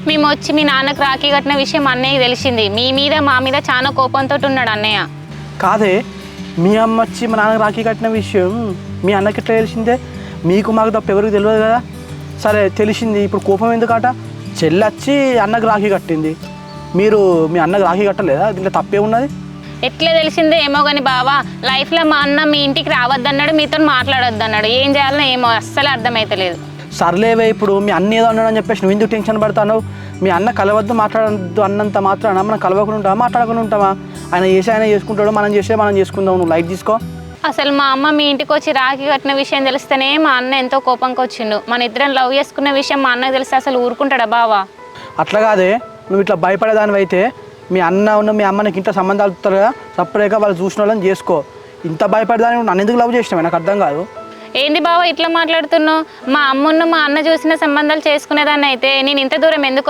మేము వచ్చి మీ నాన్నకు రాఖీ కట్టిన విషయం అన్నయ్యకి తెలిసింది. మీ మీద మా మీద చాలా కోపంతో ఉన్నాడు అన్నయ్య. కాదే, మీ అమ్మ వచ్చి మా నాన్నకి రాఖీ కట్టిన విషయం మీ అన్నకి ఎట్లా తెలిసిందే? మీకు మాకు తప్ప ఎవరికి తెలియదు కదా. సరే తెలిసింది, ఇప్పుడు కోపం ఎందుకట? చెల్లొచ్చి అన్నకు రాఖీ కట్టింది, మీరు మీ అన్నకు రాఖీ కట్టలేదా? దీంట్లో తప్పే ఉన్నది? ఎట్లా తెలిసిందే ఏమో కానీ బావా, లైఫ్లో మా అన్న మీ ఇంటికి రావద్దన్నాడు, మీతో మాట్లాడొద్దన్నాడు. ఏం చేయాలో ఏమో అస్సలు అర్థమైతలేదు. సర్లేవే, ఇప్పుడు మీ అన్న ఏదో అన్నాడు అని చెప్పేసి నువ్వు ఎందుకు టెన్షన్ పడతావు? మీ అన్న కలవద్దు మాట్లాడద్దు అన్నంత మాత్రాన మనం కలవకుండా ఉంటామా, మాట్లాడకుండా ఉంటామా? ఆయన చేసి ఆయన చేసుకుంటాడు, మనం చేసే మనం చేసుకుందాం. నువ్వు లైట్ తీసుకో. అసలు మా అమ్మ మీ ఇంటికి వచ్చి రాఖీ కట్టిన విషయం తెలిస్తేనే మా అన్న ఎంతో కోపంకి వచ్చిండు. మన ఇద్దరం లవ్ చేసుకున్న విషయం మా అన్నకు తెలిస్తే అసలు ఊరుకుంటాడా బావా? అట్లా కాదే, నువ్వు ఇట్లా భయపడేదానివి అయితే మీ అన్న ఉన్న మీ అమ్మకి ఇంట్లో సంబంధాలు చూస్తారు కదా, సపరేట్గా వాళ్ళు చూసిన వాళ్ళని చేసుకో. ఇంత భయపడేదాన్ని నన్ను ఎందుకు లవ్ చేసినావు? నాకు అర్థం కాదు. ఏంది బావా ఇట్లా మాట్లాడుతున్నావు? మా అమ్మను మా అన్న చూసిన సంబంధాలు చేసుకునేదాన్ని అయితే నేను ఇంత దూరం ఎందుకు